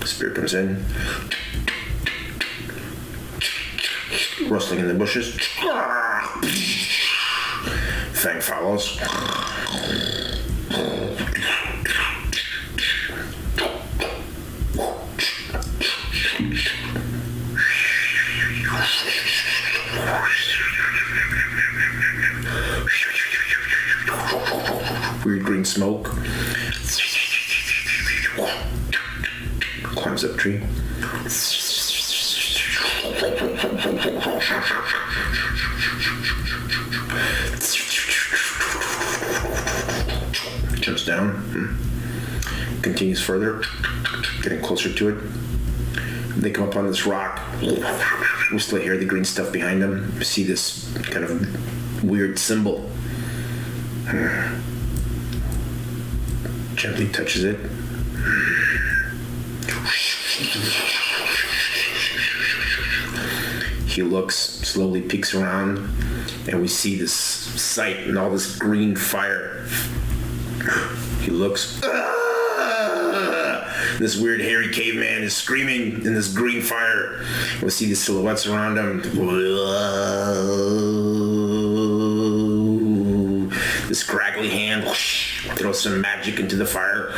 Spear comes in. Rustling in the bushes. Fang follows. Weird green smoke. Climbs up tree. Jumps down. Continues further. Getting closer to it. They come up on this rock. We still hear the green stuff behind them. We see this kind of weird symbol. Gently touches it. He looks, slowly peeks around, and we see this sight and all this green fire. He looks. This weird hairy caveman is screaming in this green fire. We see the silhouettes around him. This scraggly hand throws some magic into the fire.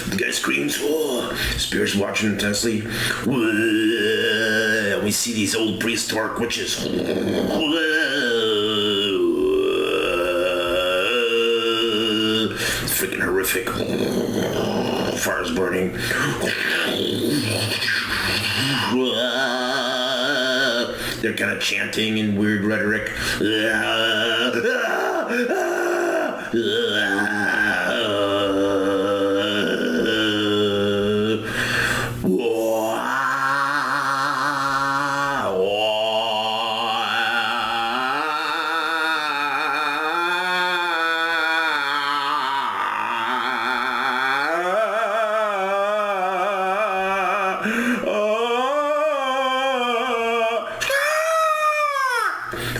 The guy screams. Spear's watching intensely. And we see these old prehistoric witches. It's freaking horrific. Fire's burning. They're kind of chanting in weird rhetoric.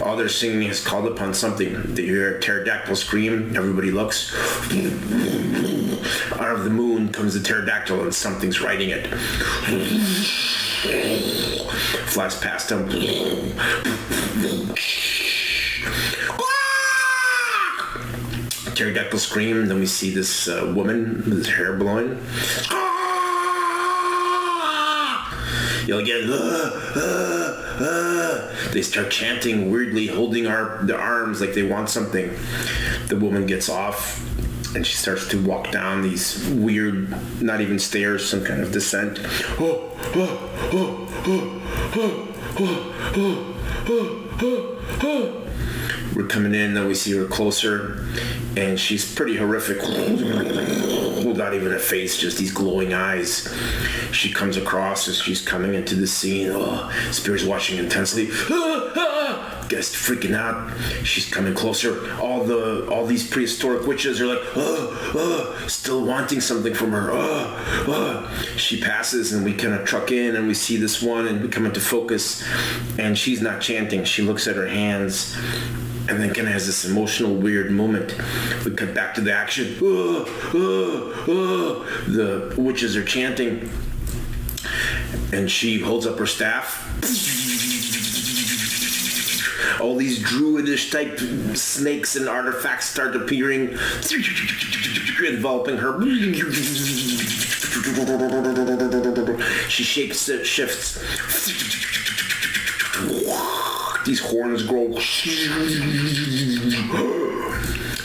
All their singing has called upon something. They hear a pterodactyl scream. Everybody looks. Out of the moon comes the pterodactyl and something's riding it. Flies past them. Pterodactyl scream. Then we see this woman with his hair blowing. Yell again. They start chanting weirdly, holding their arms like they want something. The woman gets off and she starts to walk down these weird, not even stairs, some kind of descent. We're coming in, then we see her closer, and she's pretty horrific. Not even a face, just these glowing eyes. She comes across as she's coming into the scene. Spear's watching intensely. Guy's freaking out. She's coming closer. All these prehistoric witches are like, still wanting something from her. She passes, and we kind of truck in, and we see this one, and we come into focus, and she's not chanting. She looks at her hands, and then kind of has this emotional, weird moment. We cut back to the action. The witches are chanting, and she holds up her staff. All these druidish type snakes and artifacts start appearing, enveloping her. She shifts. These horns grow.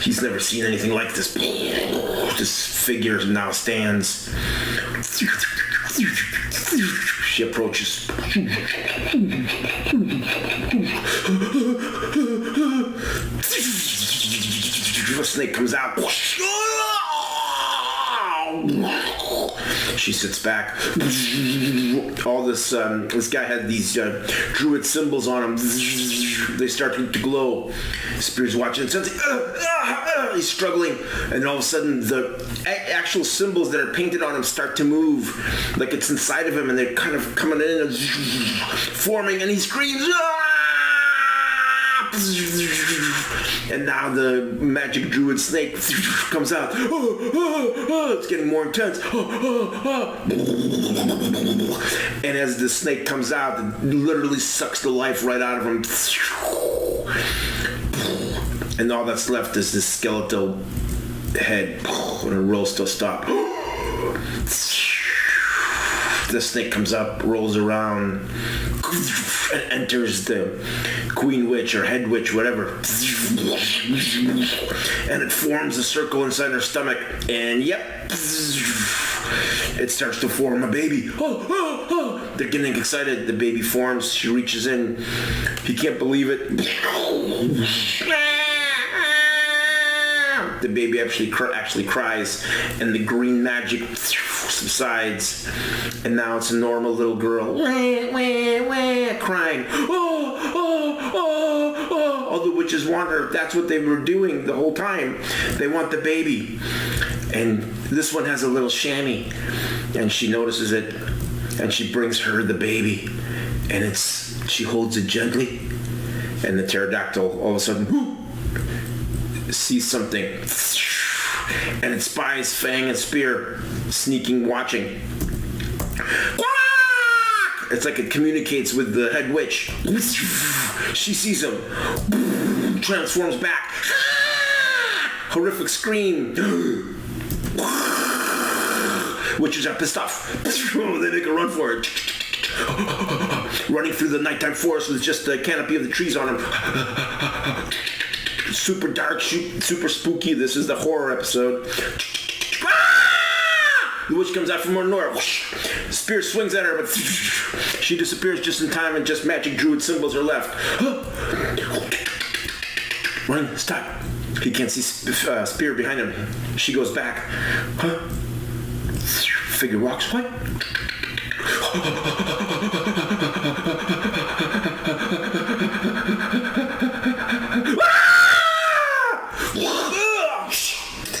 He's never seen anything like this. This figure now stands. She approaches. The snake comes out. She sits back. All this guy had these druid symbols on him. They start to glow. Spear's watching. He's struggling, and all of a sudden the actual symbols that are painted on him start to move, like it's inside of him, and they're kind of coming in and forming. And he screams. And now the magic druid snake comes out. It's getting more intense. And as the snake comes out, it literally sucks the life right out of him. And all that's left is this skeletal head. And it rolls to a stop. The snake comes up, rolls around, and enters the queen witch or head witch, whatever. And it forms a circle inside her stomach. And yep, it starts to form a baby. They're getting excited. The baby forms. She reaches in. He can't believe it. The baby actually cries, and the green magic subsides, and now it's a normal little girl crying. All the witches want her. That's what they were doing the whole time. They want the baby. And this one has a little chamois, and she notices it, and she brings her the baby, and she holds it gently, and the pterodactyl all of a sudden sees something, and it spies Fang and Spear sneaking, watching. It's like it communicates with the head witch. She sees him, transforms back, horrific scream. Witches are pissed off. They make a run for it, running through the nighttime forest with just the canopy of the trees on them. Super dark, super spooky. This is the horror episode. The witch comes out from her north. Spear swings at her, but she disappears just in time, and just magic druid symbols are left. Run, stop. He can't see Spear behind him. She goes back. Figure walks. What?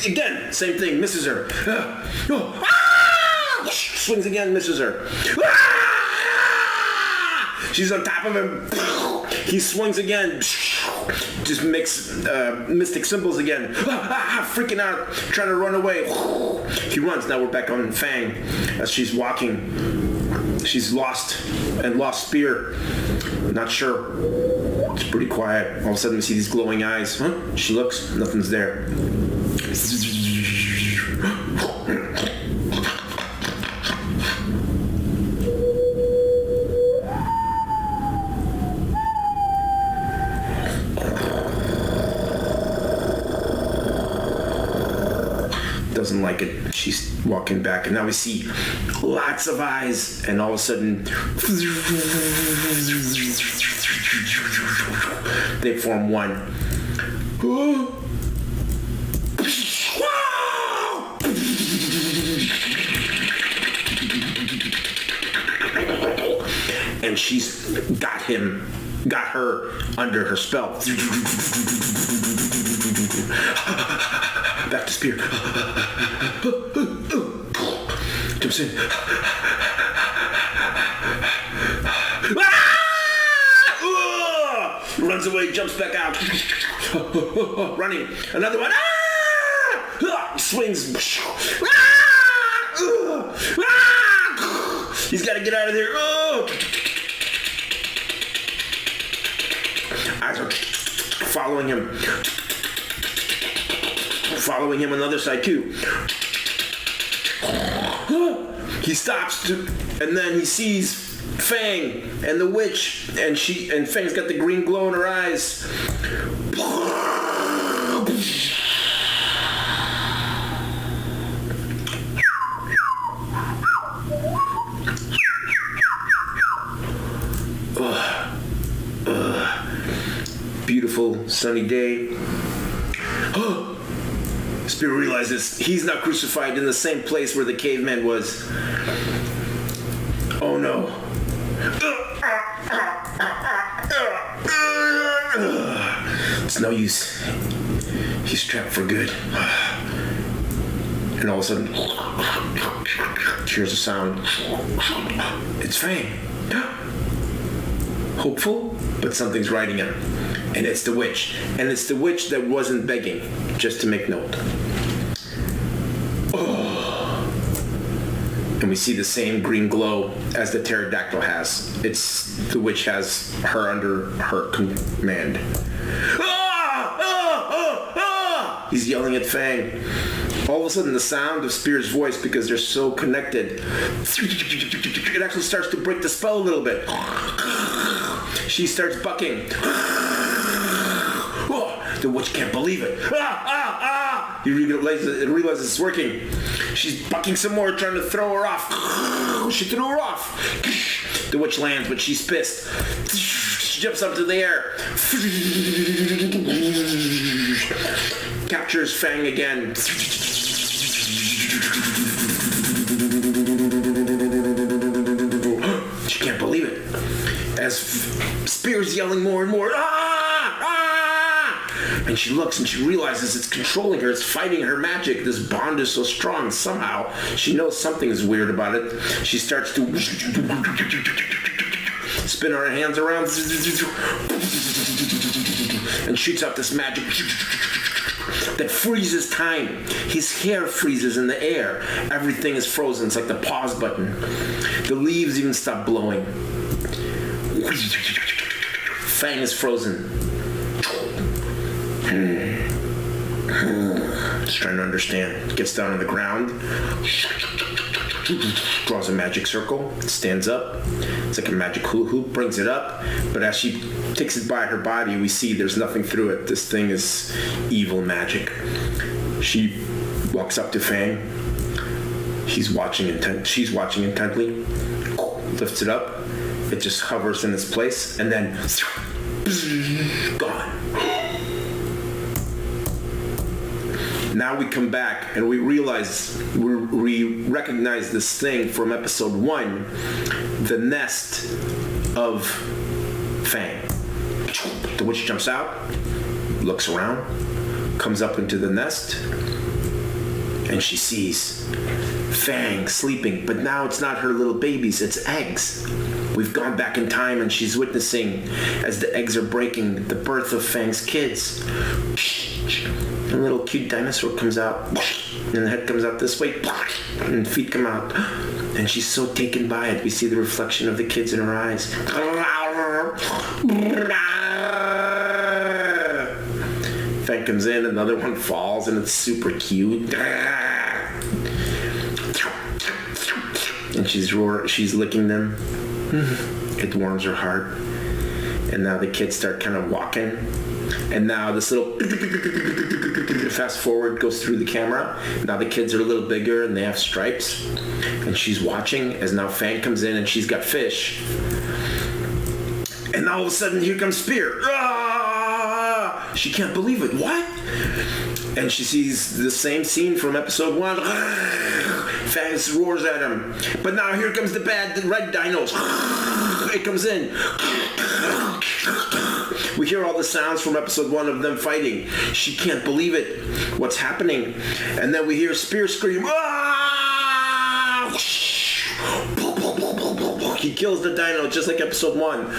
Again, same thing, misses her. Swings again, misses her. She's on top of him. He swings again. Just makes mystic symbols again. Freaking out, trying to run away. He runs. Now we're back on Fang as she's walking. She's lost Spear. Not sure. It's pretty quiet. All of a sudden we see these glowing eyes. She looks. Nothing's there. Doesn't like it. She's walking back, and now we see lots of eyes, and all of a sudden they form one. And she's got her under her spell. Back to Spear. Jumps in. Runs away, jumps back out. Running. Another one. Swings. He's got to get out of there. Eyes are following him. Following him on the other side too. He stops and then he sees Fang and the witch, and Fang's got the green glow in her eyes. Beautiful sunny day. Spear realizes he's not crucified in the same place where the caveman was. Oh no. It's no use. He's trapped for good. And all of a sudden, hears a sound. It's Fang. Hopeful, but something's riding him. And it's the witch. And it's the witch that wasn't begging, just to make note. And we see the same green glow as the pterodactyl has. It's the witch has her under her command. He's yelling at Fang. All of a sudden, the sound of Spear's voice, because they're so connected, it actually starts to break the spell a little bit. She starts bucking. The witch can't believe it. He realizes it's working. She's bucking some more, trying to throw her off. She threw her off. The witch lands, but she's pissed. She jumps up to the air. Captures Fang again. She can't believe it. As Spear's yelling more and more. And she looks and she realizes it's controlling her. It's fighting her magic. This bond is so strong. Somehow, she knows something is weird about it. She starts to spin her hands around and shoots out this magic that freezes time. His hair freezes in the air. Everything is frozen. It's like the pause button. The leaves even stop blowing. Fang is frozen. Just trying to understand. Gets down on the ground. Draws a magic circle. Stands up. It's like a magic hula hoop. Brings it up. But as she takes it by her body, we see there's nothing through it. This thing is evil magic. She walks up to Fang. She's watching intently. Lifts it up. It just hovers in its place. And then gone. Now we come back and we recognize this thing from episode 1, the nest of Fang. The witch jumps out, looks around, comes up into the nest, and she sees Fang sleeping, but now it's not her little babies, it's eggs. We've gone back in time and she's witnessing as the eggs are breaking the birth of Fang's kids. A little cute dinosaur comes out, and the head comes out this way, and feet come out. And she's so taken by it. We see the reflection of the kids in her eyes. Fang comes in, another one falls, and it's super cute. And she's licking them. It warms her heart. And now the kids start kind of walking. And now this little fast forward goes through the camera. Now the kids are a little bigger and they have stripes. And she's watching as now Fang comes in and she's got fish. And all of a sudden here comes Spear. She can't believe it. What? And she sees the same scene from episode 1. Fang roars at him. But now here comes the red dinos. It comes in. We hear all the sounds from episode 1 of them fighting. She can't believe it. What's happening? And then we hear Spear scream. He kills the dino just like episode 1.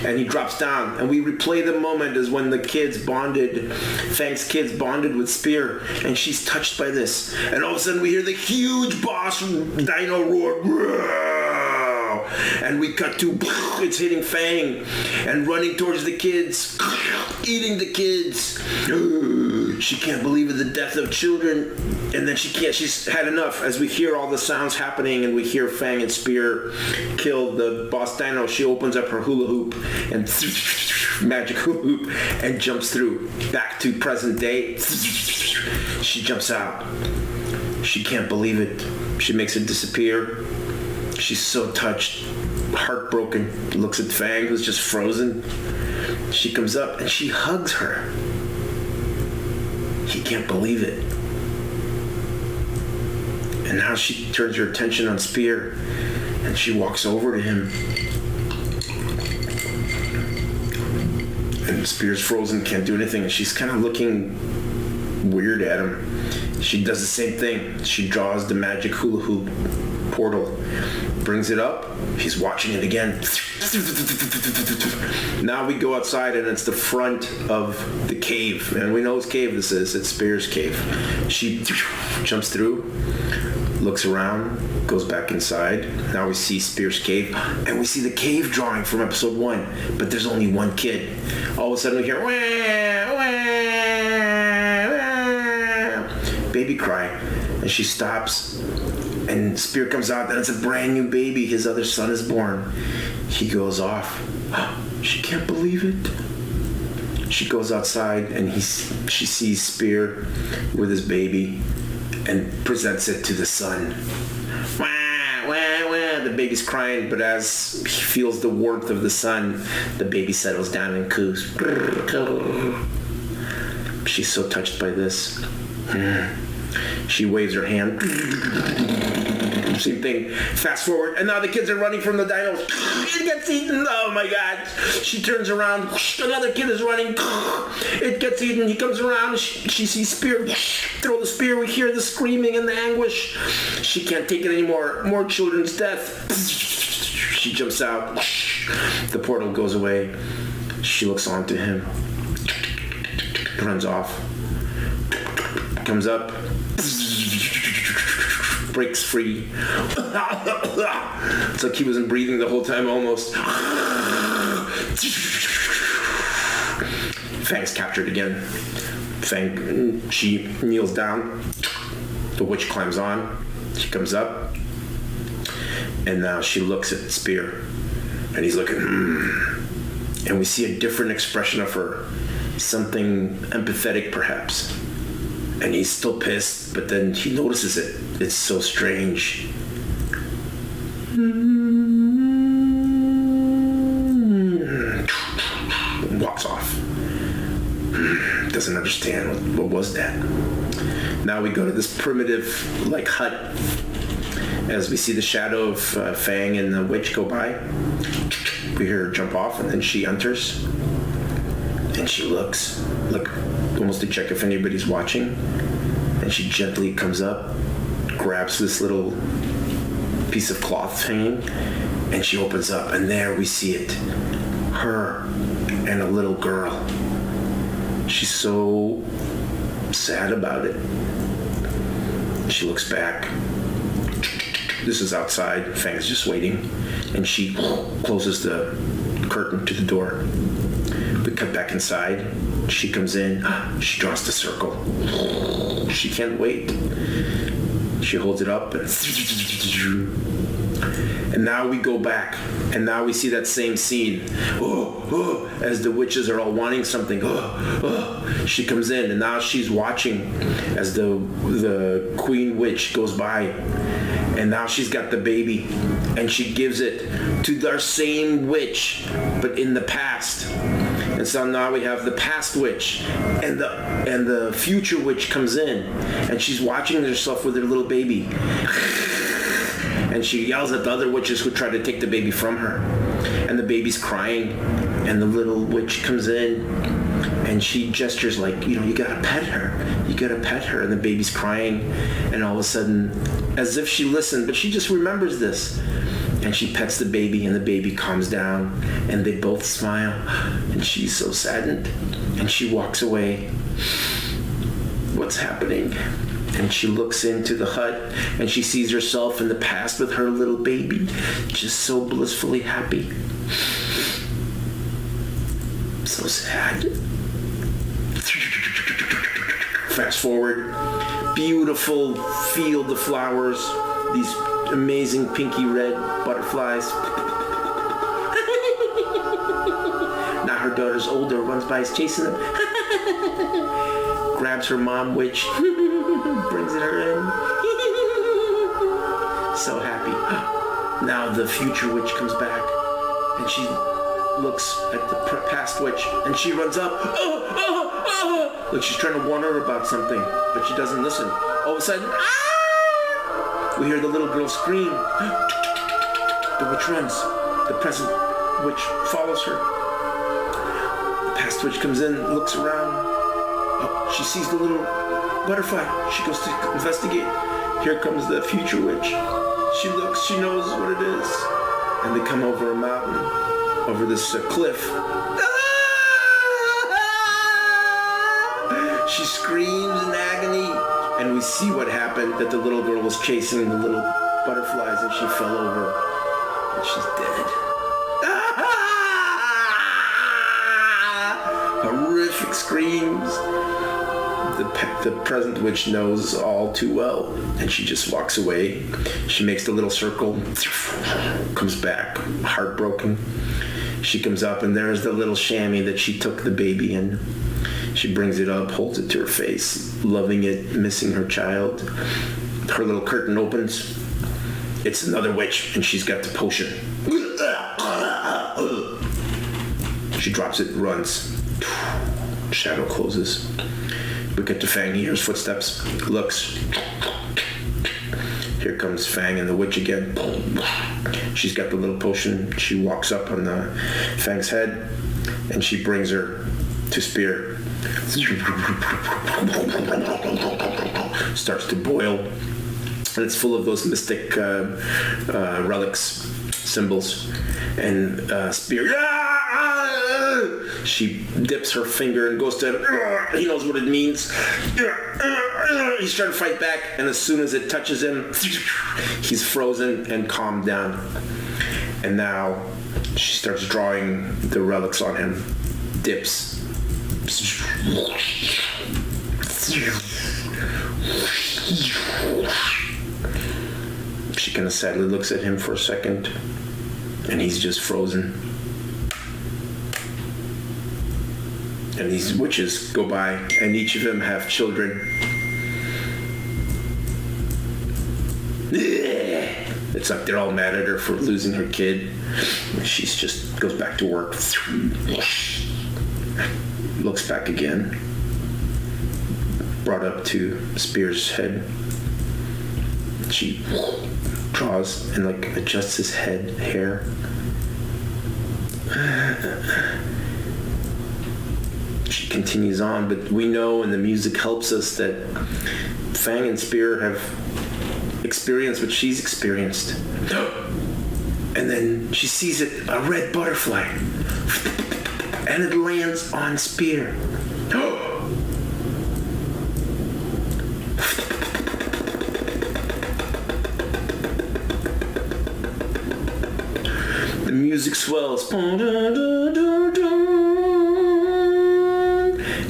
And he drops down. And we replay the moment as when the kids bonded, Fang's kids bonded with Spear. And she's touched by this. And all of a sudden we hear the huge boss dino roar. And we cut to, it's hitting Fang and running towards the kids, eating the kids. She can't believe the death of children. And then she's had enough. As we hear all the sounds happening and we hear Fang and Spear kill the boss dino, she opens up her hula hoop and magic hula hoop and jumps through back to present day. She jumps out. She can't believe it. She makes it disappear. She's so touched, heartbroken, looks at Fang, who's just frozen. She comes up and she hugs her. He can't believe it. And now she turns her attention on Spear and she walks over to him. And Spear's frozen, can't do anything. And she's kind of looking weird at him. She does the same thing. She draws the magic hula hoop portal, brings it up. He's watching it again. Now we go outside, and it's the front of the cave, and we know whose cave this is. It's Spear's cave. She jumps through, looks around, goes back inside. Now we see Spear's cave, and we see the cave drawing from episode 1, but there's only one kid. All of a sudden we hear wah, wah, wah, baby cry, and she stops, and Spear comes out, and it's a brand new baby. His other son is born. He goes off. She can't believe it. She goes outside, and she sees Spear with his baby and presents it to the son. Wah, wah, wah. The baby's crying, but as he feels the warmth of the sun, the baby settles down and coos. She's so touched by this. She waves her hand. Same thing. Fast forward, and now the kids are running from the dinos. It gets eaten. Oh my God. She turns around. Another kid is running. It gets eaten. He comes around. She sees Spear. Throw the spear. We hear the screaming and the anguish. She can't take it anymore. More children's death. She jumps out. The portal goes away. She looks on to him. Runs off. Comes up. Breaks free. It's like he wasn't breathing the whole time almost. Fang's captured again. Fang, she kneels down. The witch climbs on. She comes up. And now she looks at Spear. And he's looking. And we see a different expression of her. Something empathetic perhaps. And he's still pissed, but then he notices it. It's so strange. Walks off. Doesn't understand what was that. Now we go to this primitive hut as we see the shadow of Fang and the witch go by. We hear her jump off, and then she enters. And she looks, almost to check if anybody's watching. And she gently comes up, grabs this little piece of cloth hanging, and she opens up, and there we see it. Her and a little girl. She's so sad about it. She looks back. This is outside. Fang's just waiting. And she closes the curtain to the door. We cut back inside. She comes in. She draws the circle. She can't wait. She holds it up, and now we go back, and now we see that same scene. As the witches are all wanting something. She comes in, and now she's watching as the queen witch goes by, and now she's got the baby, and she gives it to our same witch, but in the past. And so now we have the past witch, and the future witch comes in, and she's watching herself with her little baby. And she yells at the other witches who try to take the baby from her. And the baby's crying, and the little witch comes in, and she gestures like, you gotta pet her. You gotta pet her. And the baby's crying, and all of a sudden, as if she listened, but she just remembers this. And she pets the baby, and the baby calms down, and they both smile, and she's so saddened, and she walks away. What's happening? And she looks into the hut, and she sees herself in the past with her little baby, just so blissfully happy. So sad. Fast forward, beautiful field of flowers, these amazing pinky red butterflies. Now her daughter's older, runs by, is chasing them. Grabs her mom witch, brings her in. So happy. Now the future witch comes back, and she looks at the past witch, and she runs up. Like she's trying to warn her about something, but she doesn't listen. All of a sudden, we hear the little girl scream. The witch runs. The present witch follows her. The past witch comes in, looks around. She sees the little butterfly. She goes to investigate. Here comes the future witch. She looks, she knows what it is. And they come over a mountain, over this cliff. She screams in agony. And we see what happened, that the little girl was chasing the little butterflies and she fell over. And she's dead. Horrific screams. The present witch knows all too well, and she just walks away. She makes the little circle, comes back, heartbroken. She comes up, and there's the little chamois that she took the baby in. She brings it up, holds it to her face, loving it, missing her child. Her little curtain opens. It's another witch, and she's got the potion. She drops it, runs. Shadow closes. We get to Fang, he hears footsteps, looks. Here comes Fang and the witch again. She's got the little potion. She walks up on the Fang's head, and she brings her to Spear. Starts to boil. And it's full of those mystic relics, symbols. And Spear, she dips her finger and goes to, he knows what it means. He's trying to fight back, and as soon as it touches him, he's frozen and calmed down. And now she starts drawing the relics on him. Dips. She kind of sadly looks at him for a second, and he's just frozen. And these witches go by, and each of them have children. It's like they're all mad at her for losing her kid. She's just goes back to work. Looks back again. Brought up to Spear's head. She draws and like adjusts his hair. She continues on, but we know, and the music helps us, that Fang and Spear have experienced what she's experienced. And then she sees it, a red butterfly, and it lands on Spear. The music swells.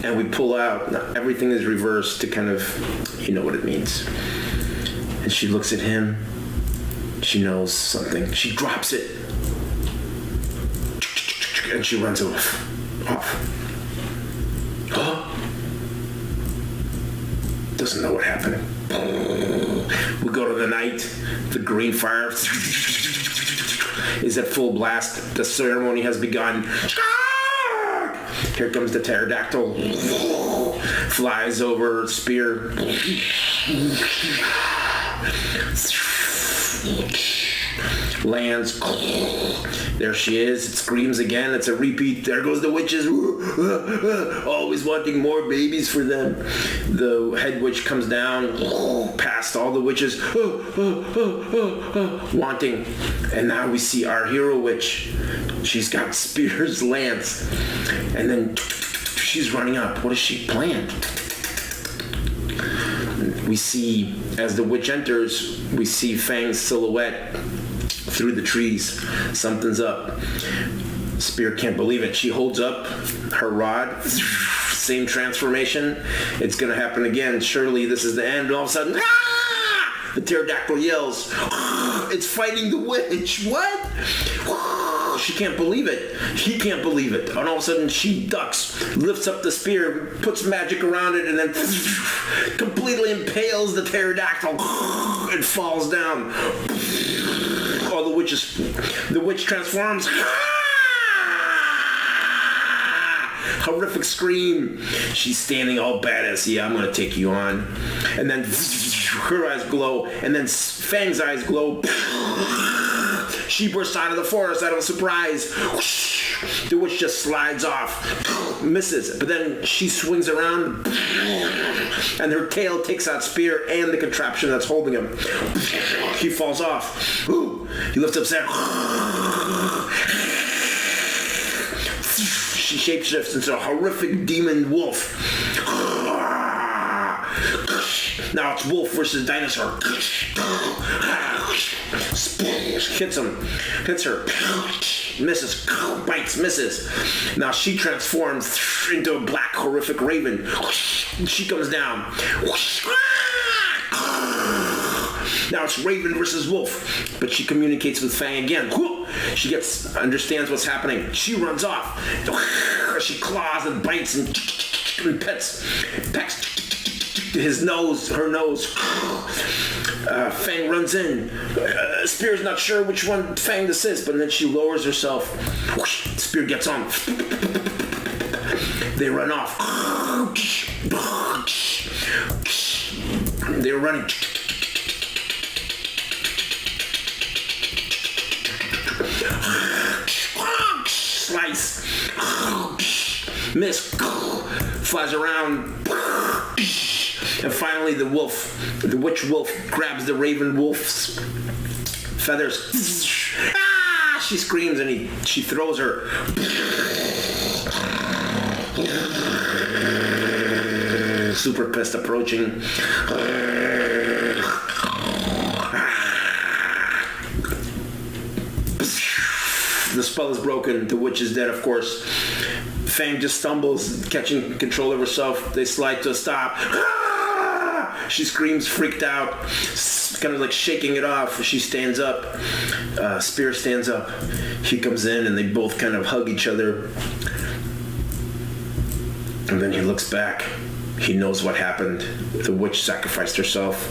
And we pull out. Now, everything is reversed to kind of, you know what it means. And she looks at him. She knows something. She drops it. And she runs off. Doesn't know what happened. We go to the night. The green fire is at full blast. The ceremony has begun. Here comes the pterodactyl. Flies over Spear. Lands. There she is. It screams again. It's a repeat. There goes the witches. Always wanting more babies for them. The head witch comes down past all the witches. Wanting. And now we see our hero witch. She's got Spear's lance. And then she's running up. What has she planned? We see, as the witch enters, we see Fang's silhouette through the trees. Something's up. Spear can't believe it. She holds up her rod. Same transformation. It's going to happen again. Surely this is the end. And all of a sudden, the pterodactyl yells. It's fighting the witch. What? She can't believe it. He can't believe it. And all of a sudden she ducks, lifts up the spear, puts magic around it, and then completely impales the pterodactyl. It falls down. All the witch transforms. Horrific scream. She's standing all badass. Yeah, I'm gonna take you on. And then her eyes glow, and then Fang's eyes glow. She bursts out of the forest out of a surprise. The witch just slides off, misses, but then she swings around, and her tail takes out Spear and the contraption that's holding him. He falls off. He lifts up Sam. She shapeshifts into a horrific demon wolf. Now it's wolf versus dinosaur. Hits her, misses, bites, misses. Now she transforms into a black, horrific raven. She comes down. Now it's Raven versus Wolf, but she communicates with Fang again. She understands what's happening. She runs off. She claws and bites and pecks his nose, her nose. Fang runs in. Spear's not sure which one Fang this is, but then she lowers herself. Spear gets on. They run off. They're running. Slice. Miss. Flies around. And finally the witch wolf grabs the raven wolf's feathers. She screams and she throws her. Super pissed, approaching. The spell is broken. The witch is dead, of course. Fang just stumbles, catching control of herself. They slide to a stop. She screams, freaked out, kind of like shaking it off. She stands up. Spear stands up. He comes in and they both kind of hug each other. And then he looks back. He knows what happened. The witch sacrificed herself.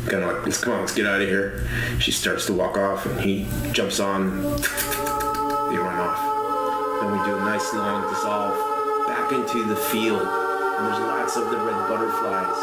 Kind of like, let's get out of here. She starts to walk off and he jumps on. They run off. Then we do a nice long dissolve back into the field. And there's lots of the red butterflies.